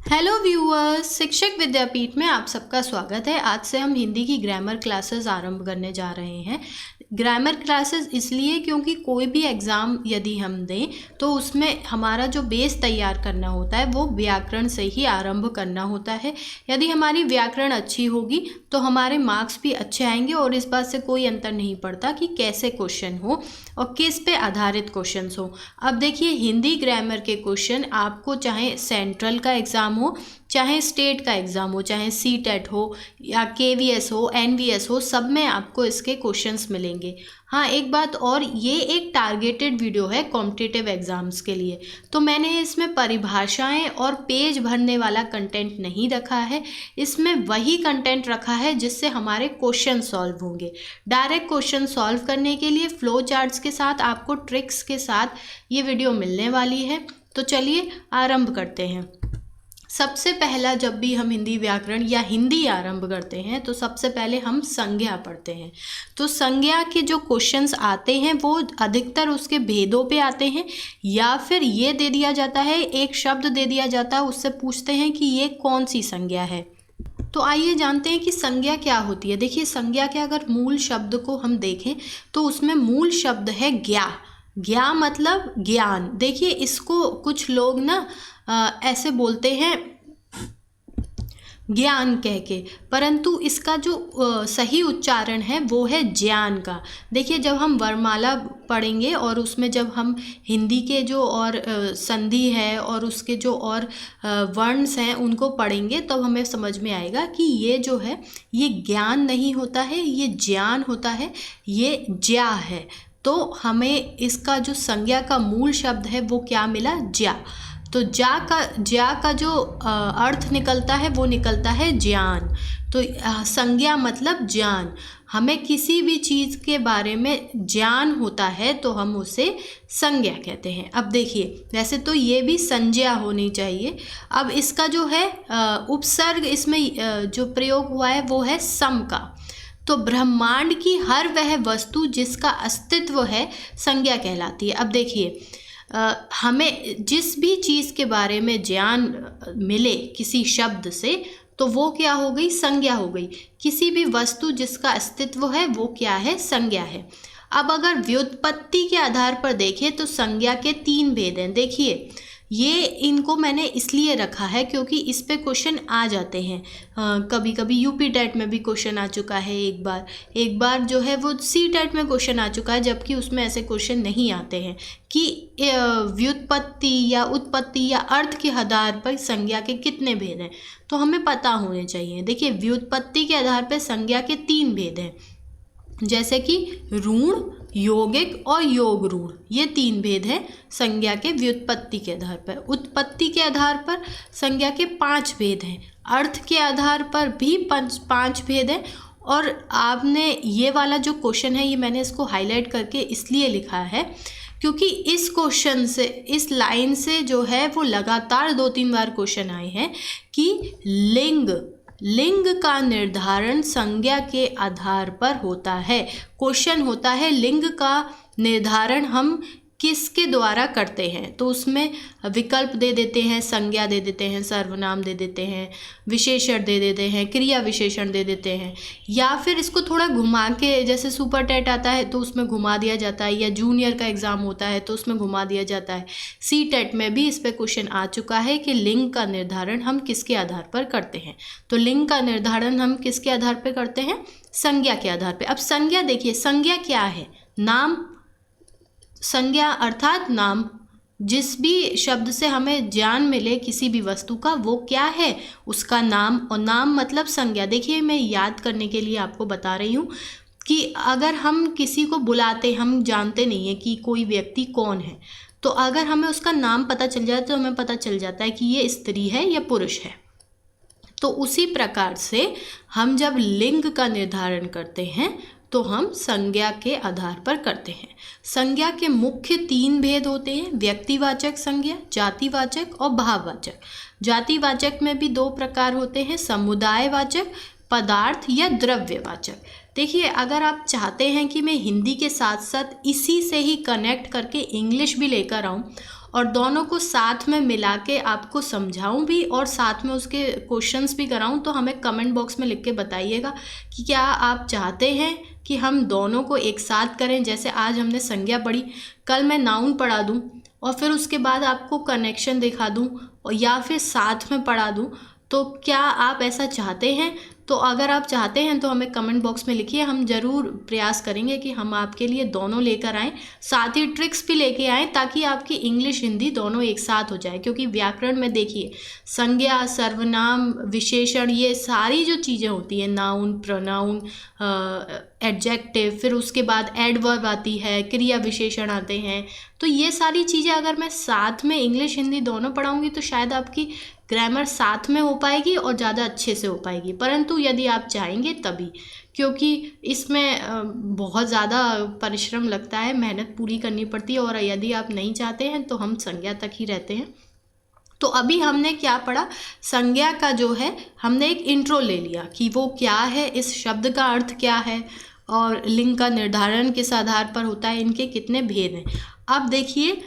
Hello viewers, शिक्षक विद्यापीठ में आप सबका स्वागत है। आज से हम हिंदी की ग्रामर क्लासेस आरंभ करने जा रहे हैं। ग्रामर क्लासेस इसलिए क्योंकि कोई भी एग्ज़ाम यदि हम दें तो उसमें हमारा जो बेस तैयार करना होता है वो व्याकरण से ही आरंभ करना होता है। यदि हमारी व्याकरण अच्छी होगी तो हमारे मार्क्स भी अच्छे आएंगे और इस बात से कोई अंतर नहीं पड़ता कि कैसे क्वेश्चन हो और किस पे आधारित क्वेश्चंस हो। अब देखिए, हिंदी ग्रामर के क्वेश्चन आपको चाहे सेंट्रल का एग्ज़ाम हो, चाहे स्टेट का एग्ज़ाम हो, चाहे सीटेट हो या केवीएस हो, एनवीएस हो, सब में आपको इसके क्वेश्चंस मिलेंगे। हाँ, एक बात और, ये एक टारगेटेड वीडियो है कॉम्पिटिटिव एग्ज़ाम्स के लिए, तो मैंने इसमें परिभाषाएं और पेज भरने वाला कंटेंट नहीं रखा है। इसमें वही कंटेंट रखा है जिससे हमारे क्वेश्चन सॉल्व होंगे। डायरेक्ट क्वेश्चन सॉल्व करने के लिए फ्लो चार्ट्स के साथ, आपको ट्रिक्स के साथ ये वीडियो मिलने वाली है। तो चलिए आरंभ करते हैं। सबसे पहला, जब भी हम हिंदी व्याकरण या हिंदी आरंभ करते हैं तो सबसे पहले हम संज्ञा पढ़ते हैं। तो संज्ञा के जो क्वेश्चंस आते हैं वो अधिकतर उसके भेदों पे आते हैं, या फिर ये दे दिया जाता है, एक शब्द दे दिया जाता है, उससे पूछते हैं कि ये कौन सी संज्ञा है। तो आइए जानते हैं कि संज्ञा क्या होती है। देखिए, संज्ञा के अगर मूल शब्द को हम देखें तो उसमें मूल शब्द है ज्ञा। ज्ञा मतलब ज्ञान। देखिए, इसको कुछ लोग ना ऐसे बोलते हैं ज्ञान कह के, परंतु इसका जो सही उच्चारण है वो है ज्ञान का। देखिए, जब हम वर्णमाला पढ़ेंगे और उसमें जब हम हिंदी के जो और संधि है और उसके जो और वर्ण्स हैं उनको पढ़ेंगे तब हमें समझ में आएगा कि ये जो है ये ज्ञान नहीं होता है, ये ज्ञान होता है, ये ज्या है। तो हमें इसका जो संज्ञा का मूल शब्द है वो क्या मिला? ज्या। तो ज्या का जो अर्थ निकलता है वो निकलता है ज्ञान। तो संज्ञा मतलब ज्ञान। हमें किसी भी चीज़ के बारे में ज्ञान होता है तो हम उसे संज्ञा कहते हैं। अब देखिए, वैसे तो ये भी संज्ञा होनी चाहिए। अब इसका जो है उपसर्ग इसमें जो प्रयोग हुआ है वो है सम का। तो ब्रह्मांड की हर वह वस्तु जिसका अस्तित्व है संज्ञा कहलाती है। अब देखिए, हमें जिस भी चीज़ के बारे में ज्ञान मिले किसी शब्द से तो वो क्या हो गई? संज्ञा हो गई। किसी भी वस्तु जिसका अस्तित्व है वो क्या है? संज्ञा है। अब अगर व्युत्पत्ति के आधार पर देखें तो संज्ञा के 3 भेद हैं। देखिए, ये इनको मैंने इसलिए रखा है क्योंकि इस पे क्वेश्चन आ जाते हैं। कभी कभी यूपी टेट में भी क्वेश्चन आ चुका है, एक बार जो है वो सी टेट में क्वेश्चन आ चुका है, जबकि उसमें ऐसे क्वेश्चन नहीं आते हैं कि व्युत्पत्ति या उत्पत्ति या अर्थ के आधार पर संज्ञा के कितने भेद हैं, तो हमें पता होने चाहिए। देखिए, व्युत्पत्ति के आधार पर संज्ञा के 3 भेद हैं, जैसे कि ऋण, यौगिक और योग ऋण। ये 3 भेद हैं संज्ञा के व्युत्पत्ति के आधार पर। उत्पत्ति के आधार पर संज्ञा के 5 भेद हैं। अर्थ के आधार पर भी 5 भेद हैं। और आपने ये वाला जो क्वेश्चन है ये मैंने इसको हाईलाइट करके इसलिए लिखा है क्योंकि इस क्वेश्चन से, इस लाइन से जो है वो लगातार 2-3 बार क्वेश्चन आए हैं कि लिंग का निर्धारण संज्ञा के आधार पर होता है। क्वेश्चन होता है लिंग का निर्धारण हम किसके द्वारा करते हैं, तो उसमें विकल्प दे देते हैं, संज्ञा दे देते हैं, सर्वनाम दे देते हैं, विशेषण दे देते हैं, क्रिया विशेषण दे देते हैं, या फिर इसको थोड़ा घुमा के, जैसे सुपर टेट आता है तो उसमें घुमा दिया जाता है, या जूनियर का एग्ज़ाम होता है तो उसमें घुमा दिया जाता है। सी टेट में भी इस पर क्वेश्चन आ चुका है कि लिंग का निर्धारण हम किसके आधार पर करते हैं। तो लिंग का निर्धारण हम किसके आधार पर करते हैं? संज्ञा के आधार पर। अब संज्ञा देखिए, संज्ञा क्या है? नाम। संज्ञा अर्थात नाम। जिस भी शब्द से हमें ज्ञान मिले किसी भी वस्तु का वो क्या है? उसका नाम। और नाम मतलब संज्ञा। देखिए, मैं याद करने के लिए आपको बता रही हूँ कि अगर हम किसी को बुलाते, हम जानते नहीं है कि कोई व्यक्ति कौन है, तो अगर हमें उसका नाम पता चल जाए तो हमें पता चल जाता है कि ये स्त्री है या पुरुष है। तो उसी प्रकार से हम जब लिंग का निर्धारण करते हैं तो हम संज्ञा के आधार पर करते हैं। संज्ञा के मुख्य 3 भेद होते हैं, व्यक्तिवाचक संज्ञा, जातिवाचक और भाववाचक। जातिवाचक में भी 2 प्रकार होते हैं, समुदायवाचक, पदार्थ या द्रव्यवाचक। देखिए, अगर आप चाहते हैं कि मैं हिंदी के साथ साथ इसी से ही कनेक्ट करके इंग्लिश भी लेकर आऊँ और दोनों को साथ में मिला के आपको समझाऊं भी और साथ में उसके क्वेश्चंस भी कराऊं, तो हमें कमेंट बॉक्स में लिख के बताइएगा कि क्या आप चाहते हैं कि हम दोनों को एक साथ करें। जैसे आज हमने संज्ञा पढ़ी, कल मैं नाउन पढ़ा दूं और फिर उसके बाद आपको कनेक्शन दिखा दूं और या फिर साथ में पढ़ा दूं, तो क्या आप ऐसा चाहते हैं? तो अगर आप चाहते हैं तो हमें कमेंट बॉक्स में लिखिए, हम ज़रूर प्रयास करेंगे कि हम आपके लिए दोनों लेकर आएँ, साथ ही ट्रिक्स भी लेके आएँ ताकि आपकी इंग्लिश हिंदी दोनों एक साथ हो जाए। क्योंकि व्याकरण में देखिए संज्ञा, सर्वनाम, विशेषण, ये सारी जो चीज़ें होती हैं, नाउन, प्रोनाउन, एडजेक्टिव, फिर उसके बाद एडवर्ब आती है, क्रिया विशेषण आते हैं, तो ये सारी चीज़ें अगर मैं साथ में इंग्लिश हिंदी दोनों पढ़ाऊँगी तो शायद आपकी ग्रामर साथ में हो पाएगी और ज़्यादा अच्छे से हो पाएगी। परंतु यदि आप चाहेंगे तभी, क्योंकि इसमें बहुत ज़्यादा परिश्रम लगता है, मेहनत पूरी करनी पड़ती है, और यदि आप नहीं चाहते हैं तो हम संज्ञा तक ही रहते हैं। तो अभी हमने क्या पढ़ा, संज्ञा का जो है हमने एक इंट्रो ले लिया कि वो क्या है, इस शब्द का अर्थ क्या है और लिंग का निर्धारण किस आधार पर होता है, इनके कितने भेद हैं। अब देखिए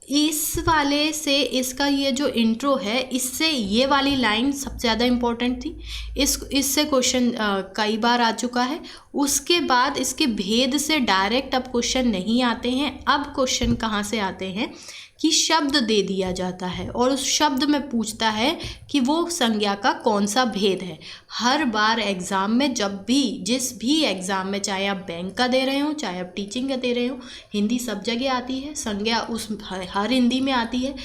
इस वाले से इसका ये जो इंट्रो है, इससे ये वाली लाइन सबसे ज़्यादा इम्पोर्टेंट थी, इससे क्वेश्चन कई बार आ चुका है। उसके बाद इसके भेद से डायरेक्ट अब क्वेश्चन नहीं आते हैं। अब क्वेश्चन कहाँ से आते हैं कि शब्द दे दिया जाता है और उस शब्द में पूछता है कि वो संज्ञा का कौन सा भेद है। हर बार एग्ज़ाम में, जब भी जिस भी एग्ज़ाम में, चाहे आप बैंक का दे रहे हो, चाहे आप टीचिंग का दे रहे हो, हिंदी सब जगह आती है, संज्ञा उस हर हिंदी में आती है।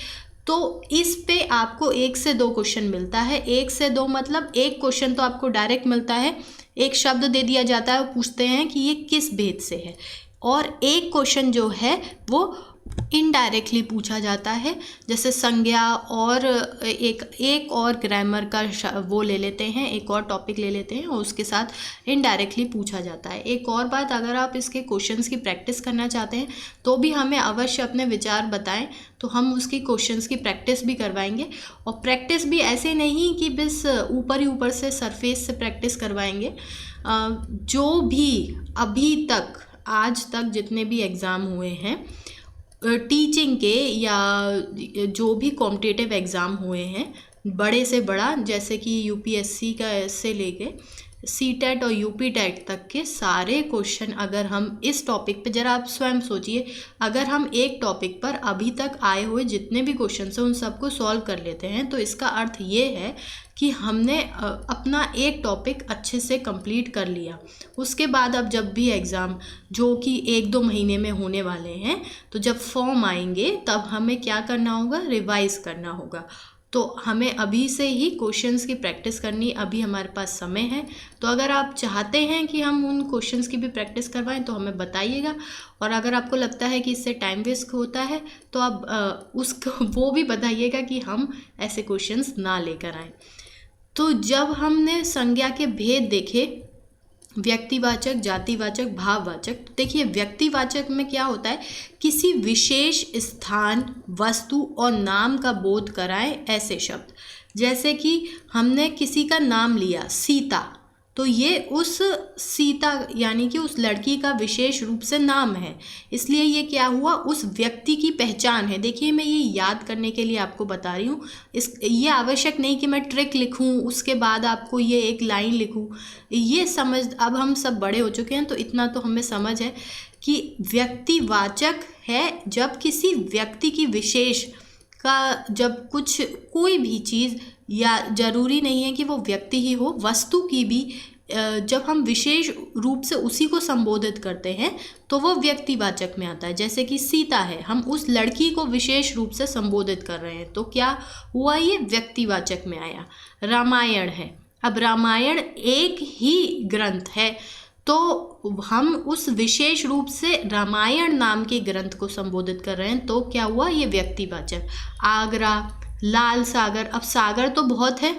तो इस पे आपको 1 से 2 क्वेश्चन मिलता है। 1 से 2 मतलब एक क्वेश्चन तो आपको डायरेक्ट मिलता है, एक शब्द दे दिया जाता है और पूछते हैं कि ये किस भेद से है, और एक क्वेश्चन जो है वो इनडायरेक्टली पूछा जाता है। जैसे संज्ञा और एक और ग्रामर का वो ले लेते हैं, एक और टॉपिक ले लेते हैं और उसके साथ इनडायरेक्टली पूछा जाता है। एक और बात, अगर आप इसके क्वेश्चंस की प्रैक्टिस करना चाहते हैं तो भी हमें अवश्य अपने विचार बताएं, तो हम उसकी क्वेश्चंस की प्रैक्टिस भी करवाएंगे। और प्रैक्टिस भी ऐसे नहीं कि बस ऊपर ही ऊपर से सरफेस से प्रैक्टिस करवाएंगे। जो भी अभी तक आज तक जितने भी एग्ज़ाम हुए हैं टीचिंग के, या जो भी कॉम्पिटिटिव एग्ज़ाम हुए हैं बड़े से बड़ा, जैसे कि यूपीएससी का से लेके सीटेट और यूपीटेट तक के सारे क्वेश्चन, अगर हम इस टॉपिक पे, जरा आप स्वयं सोचिए, अगर हम एक टॉपिक पर अभी तक आए हुए जितने भी क्वेश्चन हैं उन सबको सॉल्व कर लेते हैं, तो इसका अर्थ ये है कि हमने अपना एक टॉपिक अच्छे से कंप्लीट कर लिया। उसके बाद अब जब भी एग्ज़ाम, जो कि 1-2 महीने में होने वाले हैं, तो जब फॉर्म आएंगे तब हमें क्या करना होगा, रिवाइज़ करना होगा। तो हमें अभी से ही क्वेश्चंस की प्रैक्टिस करनी, अभी हमारे पास समय है। तो अगर आप चाहते हैं कि हम उन क्वेश्चंस की भी प्रैक्टिस करवाएं तो हमें बताइएगा, और अगर आपको लगता है कि इससे टाइम वेस्ट होता है तो आप उसको वो भी बताइएगा कि हम ऐसे क्वेश्चंस ना लेकर आएँ। तो जब हमने संज्ञा के भेद देखे, व्यक्तिवाचक, जातिवाचक, भाववाचक, तो देखिए व्यक्तिवाचक में क्या होता है, किसी विशेष स्थान, वस्तु और नाम का बोध कराएं ऐसे शब्द। जैसे कि हमने किसी का नाम लिया सीता, तो ये उस सीता यानी कि उस लड़की का विशेष रूप से नाम है, इसलिए ये क्या हुआ, उस व्यक्ति की पहचान है। देखिए मैं ये याद करने के लिए आपको बता रही हूँ, ये आवश्यक नहीं कि मैं ट्रिक लिखूँ उसके बाद आपको ये एक लाइन लिखूँ। ये समझ, अब हम सब बड़े हो चुके हैं तो इतना तो हमें समझ है कि व्यक्तिवाचक है जब किसी व्यक्ति की विशेष का, जब कुछ कोई भी चीज़, या ज़रूरी नहीं है कि वो व्यक्ति ही हो, वस्तु की भी जब हम विशेष रूप से उसी को संबोधित करते हैं तो वो व्यक्तिवाचक में आता है। जैसे कि सीता है, हम उस लड़की को विशेष रूप से संबोधित कर रहे हैं, तो क्या हुआ, ये व्यक्तिवाचक में आया। रामायण है, अब रामायण एक ही ग्रंथ है तो हम उस विशेष रूप से रामायण नाम के ग्रंथ को संबोधित कर रहे हैं, तो क्या हुआ, ये व्यक्तिवाचक। आगरा, लाल सागर, अब सागर तो बहुत है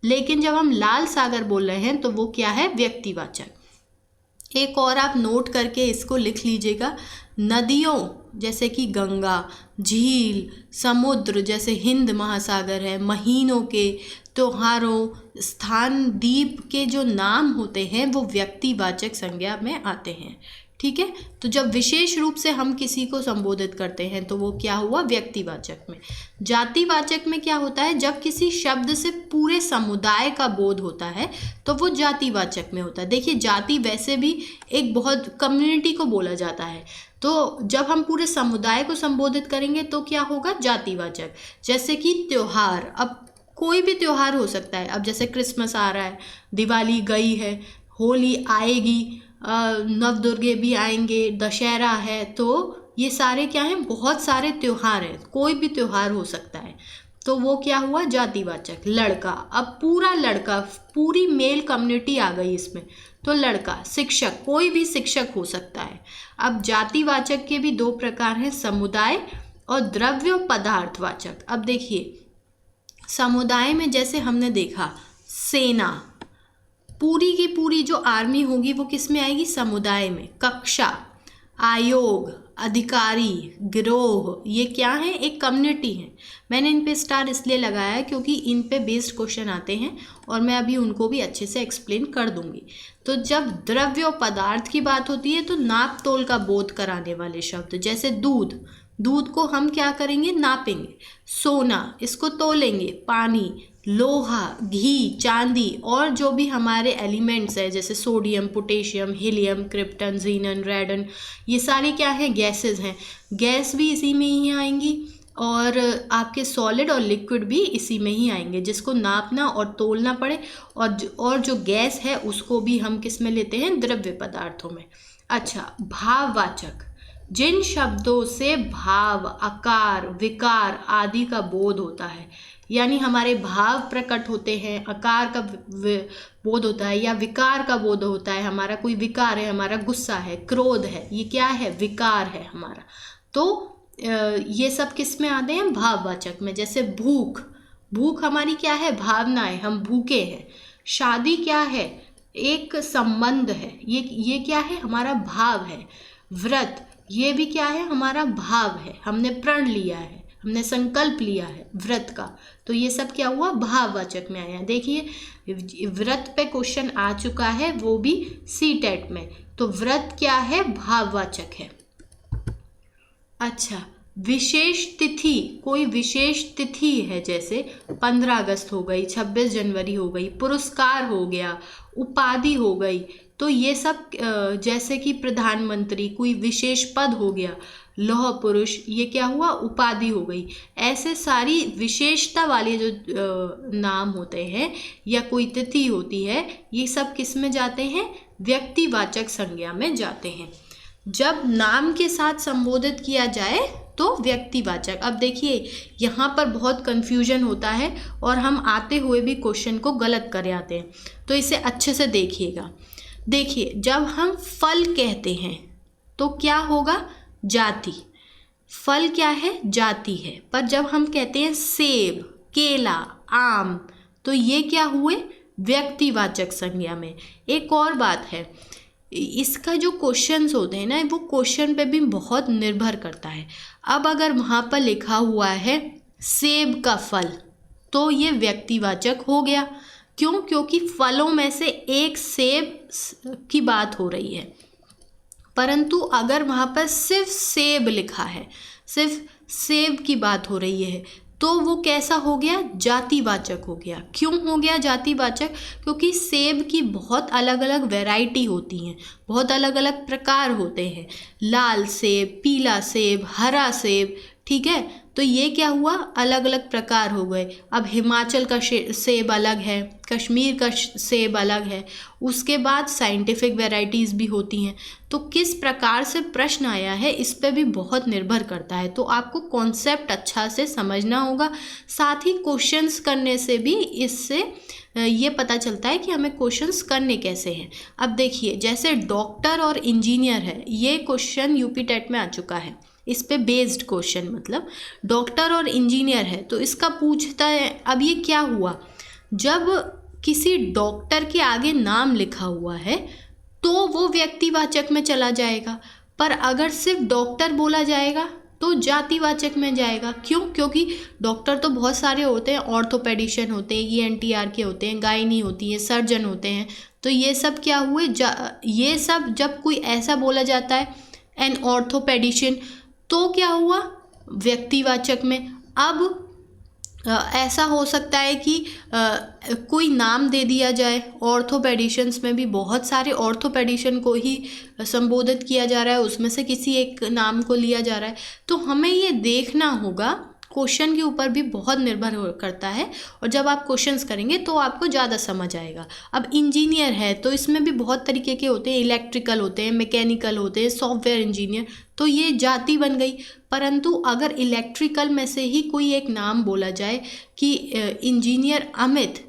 लेकिन जब हम लाल सागर बोल रहे हैं तो वो क्या है, व्यक्तिवाचक। एक और आप नोट करके इसको लिख लीजिएगा, नदियों जैसे कि गंगा, झील, समुद्र जैसे हिंद महासागर है, महीनों के, त्योहारों, स्थान, द्वीप के जो नाम होते हैं वो व्यक्तिवाचक संज्ञा में आते हैं। ठीक है। तो जब विशेष रूप से हम किसी को संबोधित करते हैं तो वो क्या हुआ, व्यक्तिवाचक में। जातिवाचक में क्या होता है, जब किसी शब्द से पूरे समुदाय का बोध होता है तो वो जातिवाचक में होता है। देखिए जाति वैसे भी एक बहुत कम्युनिटी को बोला जाता है, तो जब हम पूरे समुदाय को संबोधित करेंगे तो क्या होगा, जातिवाचक। जैसे कि त्योहार, अब कोई भी त्योहार हो सकता है। अब जैसे क्रिसमस आ रहा है, दिवाली गई है, होली आएगी, नवदुर्गे भी आएंगे, दशहरा है, तो ये सारे क्या हैं, बहुत सारे त्योहार हैं, कोई भी त्योहार हो सकता है। तो वो क्या हुआ, जातिवाचक। लड़का, अब पूरा लड़का, पूरी मेल कम्युनिटी आ गई इसमें, तो लड़का। शिक्षक, कोई भी शिक्षक हो सकता है। अब जातिवाचक के भी दो प्रकार हैं, समुदाय और द्रव्य पदार्थवाचक। अब देखिए समुदाय में जैसे हमने देखा सेना, पूरी की पूरी जो आर्मी होगी वो किस में आएगी, समुदाय में। कक्षा, आयोग, अधिकारी, गिरोह, ये क्या है, एक कम्युनिटी है। मैंने इन पे स्टार इसलिए लगाया है क्योंकि इन पे बेस्ड क्वेश्चन आते हैं और मैं अभी उनको भी अच्छे से एक्सप्लेन कर दूंगी। तो जब द्रव्य और पदार्थ की बात होती है तो नाप तोल का बोध कराने वाले शब्द, जैसे दूध, दूध को हम क्या करेंगे, नापेंगे। सोना, इसको तोलेंगे। पानी, लोहा, घी, चांदी, और जो भी हमारे एलिमेंट्स हैं जैसे sodium, potassium, helium, krypton, xenon, radon, ये सारी क्या है, गैसेस हैं। गैस भी इसी में ही आएंगी और आपके सॉलिड और लिक्विड भी इसी में ही आएंगे, जिसको नापना और तोलना पड़े। और जो गैस है उसको भी हम किस में लेते हैं, द्रव्य पदार्थों में। अच्छा, भाववाचक, जिन शब्दों से भाव, आकार, विकार आदि का बोध होता है, यानी हमारे भाव प्रकट होते हैं, आकार का बोध होता है या विकार का बोध होता है। हमारा कोई विकार है, हमारा गुस्सा है, क्रोध है, ये क्या है, विकार है हमारा। तो ये सब किस में आते हैं, भाववाचक में। जैसे भूख, भूख हमारी क्या है, भावनाएं, हम भूखे हैं। शादी क्या है, एक संबंध है, ये क्या है, हमारा भाव है। व्रत, ये भी क्या है, हमारा भाव है, हमने प्रण लिया है, हमने संकल्प लिया है व्रत का, तो ये सब क्या हुआ, भाववाचक में आया। देखिए व्रत पे क्वेश्चन आ चुका है, वो भी सीटेट में, तो व्रत क्या है, भाववाचक है। अच्छा, विशेष तिथि, कोई विशेष तिथि है, जैसे 15 अगस्त हो गई, 26 जनवरी हो गई, पुरस्कार हो गया, उपाधि हो गई, तो ये सब जैसे कि प्रधानमंत्री, कोई विशेष पद हो गया, लौह पुरुष, ये क्या हुआ, उपाधि हो गई। ऐसे सारी विशेषता वाले जो नाम होते हैं या कोई तिथि होती है, ये सब किस में जाते हैं, व्यक्तिवाचक संज्ञा में जाते हैं। जब नाम के साथ संबोधित किया जाए तो व्यक्तिवाचक। अब देखिए यहाँ पर बहुत कन्फ्यूजन होता है और हम आते हुए भी क्वेश्चन को गलत कर आते हैं, तो इसे अच्छे से देखिएगा। देखिए जब हम फल कहते हैं तो क्या होगा, जाति। फल क्या है, जाति है। पर जब हम कहते हैं सेब, केला, आम, तो ये क्या हुए, व्यक्तिवाचक संज्ञा में। एक और बात है, इसका जो क्वेश्चंस होते हैं ना, वो क्वेश्चन पे भी बहुत निर्भर करता है। अब अगर वहाँ पर लिखा हुआ है सेब का फल, तो ये व्यक्तिवाचक हो गया। क्यों, क्योंकि फलों में से एक सेब की बात हो रही है। परंतु अगर वहाँ पर सिर्फ सेब लिखा है, सिर्फ सेब की बात हो रही है, तो वो कैसा हो गया, जातिवाचक हो गया। क्यों हो गया जातिवाचक, क्योंकि सेब की बहुत अलग अलग वैरायटी होती हैं, बहुत अलग अलग प्रकार होते हैं, लाल सेब, पीला सेब, हरा सेब, ठीक है। तो ये क्या हुआ, अलग अलग प्रकार हो गए। अब हिमाचल का सेब अलग है, कश्मीर का सेब अलग है, उसके बाद साइंटिफिक वैरायटीज़ भी होती हैं। तो किस प्रकार से प्रश्न आया है इस पे भी बहुत निर्भर करता है। तो आपको कॉन्सेप्ट अच्छा से समझना होगा, साथ ही क्वेश्चंस करने से भी इससे ये पता चलता है कि हमें क्वेश्चंस करने कैसे हैं। अब देखिए जैसे डॉक्टर और इंजीनियर है, ये क्वेश्चन यूपी टेट में आ चुका है, इस पे बेस्ड क्वेश्चन, मतलब डॉक्टर और इंजीनियर है तो इसका पूछता है। अब ये क्या हुआ, जब किसी डॉक्टर के आगे नाम लिखा हुआ है तो वो व्यक्तिवाचक में चला जाएगा, पर अगर सिर्फ डॉक्टर बोला जाएगा तो जातिवाचक में जाएगा। क्यों, क्योंकि डॉक्टर तो बहुत सारे होते हैं, ऑर्थोपेडिशियन होते हैं, ENTR के होते हैं, गायनी होती है, सर्जन होते हैं, तो ये सब क्या हुए, ये सब जब कोई ऐसा बोला जाता है एन ऑर्थोपेडिशियन, तो क्या हुआ व्यक्तिवाचक में। अब ऐसा हो सकता है कि कोई नाम दे दिया जाए, ऑर्थोपेडिशियंस में भी बहुत सारे ऑर्थोपेडिशियन को ही संबोधित किया जा रहा है, उसमें से किसी एक नाम को लिया जा रहा है। तो हमें ये देखना होगा, क्वेश्चन के ऊपर भी बहुत निर्भर करता है, और जब आप क्वेश्चंस करेंगे तो आपको ज़्यादा समझ आएगा। अब इंजीनियर है तो इसमें भी बहुत तरीके के होते हैं, इलेक्ट्रिकल होते हैं, मैकेनिकल होते हैं, सॉफ्टवेयर इंजीनियर, तो ये जाति बन गई। परंतु अगर इलेक्ट्रिकल में से ही कोई एक नाम बोला जाए कि engineer Amit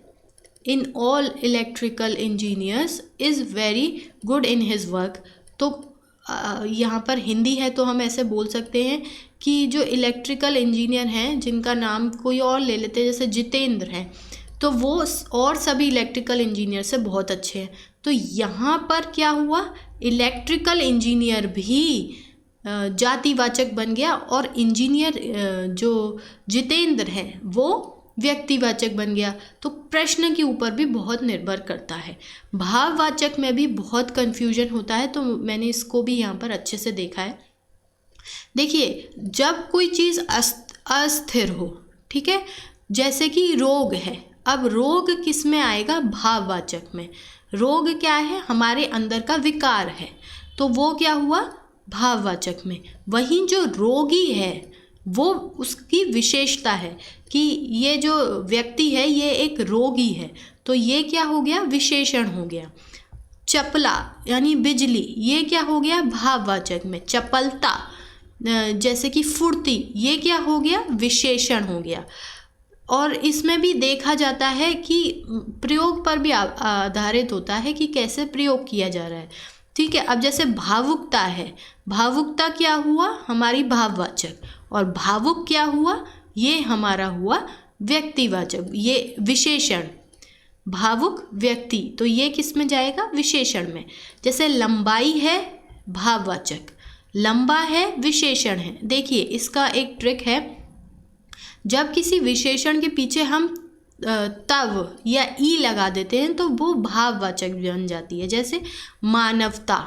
in all electrical engineers is very good in his work, तो यहाँ पर हिंदी है तो हम ऐसे बोल सकते हैं कि जो इलेक्ट्रिकल इंजीनियर हैं जिनका नाम कोई और ले लेते हैं, जैसे जितेंद्र हैं, तो वो और सभी इलेक्ट्रिकल इंजीनियर से बहुत अच्छे हैं। तो यहाँ पर क्या हुआ, इलेक्ट्रिकल इंजीनियर भी जातिवाचक बन गया, और इंजीनियर जो जितेंद्र हैं वो व्यक्तिवाचक बन गया। तो प्रश्न के ऊपर भी बहुत निर्भर करता है। भाववाचक में भी बहुत कन्फ्यूजन होता है, तो मैंने इसको भी यहाँ पर अच्छे से देखा है। देखिए, जब कोई चीज़ अस्थिर हो, ठीक है, जैसे कि रोग है, अब रोग किस में आएगा, भाववाचक में। रोग क्या है, हमारे अंदर का विकार है, तो वो क्या हुआ, भाववाचक में। वहीं जो रोगी है वो उसकी विशेषता है कि ये जो व्यक्ति है ये एक रोगी है, तो ये क्या हो गया, विशेषण हो गया। चपला यानी बिजली, ये क्या हो गया, भाववाचक में। चपलता जैसे कि फुर्ती, ये क्या हो गया, विशेषण हो गया। और इसमें भी देखा जाता है कि प्रयोग पर भी आधारित होता है कि कैसे प्रयोग किया जा रहा है, ठीक है। अब जैसे भावुकता है, भावुकता क्या हुआ, हमारी भाववाचक, और भावुक क्या हुआ, ये हमारा हुआ व्यक्तिवाचक, ये विशेषण। भावुक व्यक्ति, तो ये किस में जाएगा, विशेषण में। जैसे लंबाई है, भाववाचक, लंबा है, विशेषण है। देखिए इसका एक ट्रिक है, जब किसी विशेषण के पीछे हम तव या ई लगा देते हैं तो वो भाववाचक बन जाती है। जैसे मानवता,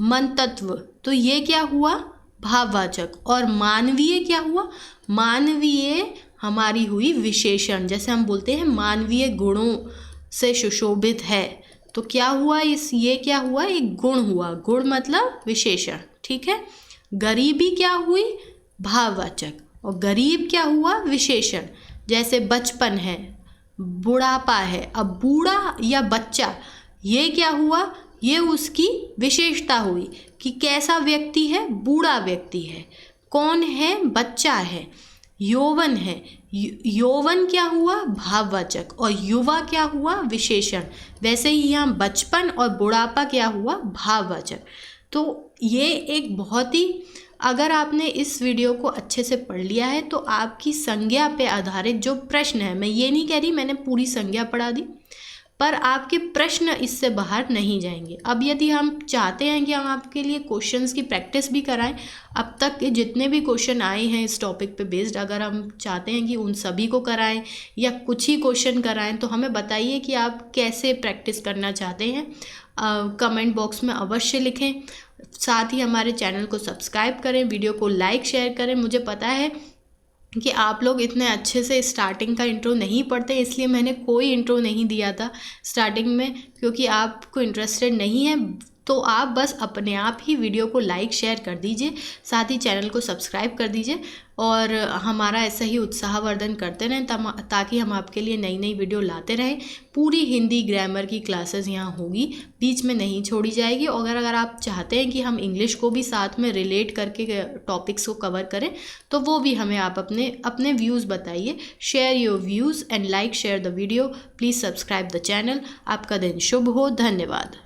मनतत्व, तो ये क्या हुआ, भाववाचक। और मानवीय क्या हुआ, मानवीय हमारी हुई विशेषण। जैसे हम बोलते हैं मानवीय गुणों से सुशोभित है, तो क्या हुआ, ये क्या हुआ, एक गुण हुआ, गुण मतलब विशेषण, ठीक है। गरीबी क्या हुई, भाववाचक, और गरीब क्या हुआ, विशेषण। जैसे बचपन है, बुढ़ापा है, अब बूढ़ा या बच्चा, ये क्या हुआ, ये उसकी विशेषता हुई कि कैसा व्यक्ति है, बूढ़ा व्यक्ति है। कौन है, बच्चा है। यौवन है, यौवन क्या हुआ, भाववाचक, और युवा क्या हुआ, विशेषण। वैसे ही यहाँ बचपन और बुढ़ापा क्या हुआ, भाववाचक। तो ये एक बहुत ही, अगर आपने इस वीडियो को अच्छे से पढ़ लिया है तो आपकी संज्ञा पे आधारित जो प्रश्न है, मैं ये नहीं कह रही मैंने पूरी संज्ञा पढ़ा दी, पर आपके प्रश्न इससे बाहर नहीं जाएंगे। अब यदि हम चाहते हैं कि हम आपके लिए क्वेश्चंस की प्रैक्टिस भी कराएं, अब तक के जितने भी क्वेश्चन आए हैं इस टॉपिक पे बेस्ड, अगर हम चाहते हैं कि उन सभी को कराएं या कुछ ही क्वेश्चन कराएं, तो हमें बताइए कि आप कैसे प्रैक्टिस करना चाहते हैं। कमेंट बॉक्स में अवश्य लिखें। साथ ही हमारे चैनल को सब्सक्राइब करें, वीडियो को लाइक शेयर करें। मुझे पता है कि आप लोग इतने अच्छे से स्टार्टिंग का इंट्रो नहीं पढ़ते, इसलिए मैंने कोई इंट्रो नहीं दिया था स्टार्टिंग में, क्योंकि आपको इंटरेस्टेड नहीं है। तो आप बस अपने आप ही वीडियो को लाइक शेयर कर दीजिए, साथ ही चैनल को सब्सक्राइब कर दीजिए, और हमारा ऐसा ही उत्साहवर्धन करते रहें ताकि हम आपके लिए नई नई वीडियो लाते रहें। पूरी हिंदी ग्रामर की क्लासेस यहाँ होगी, बीच में नहीं छोड़ी जाएगी। और अगर आप चाहते हैं कि हम इंग्लिश को भी साथ में रिलेट करके टॉपिक्स को कवर करें, तो वो भी हमें आप अपने व्यूज़ बताइए। Share your views and like share the video. Please subscribe the channel. आपका दिन शुभ हो। धन्यवाद।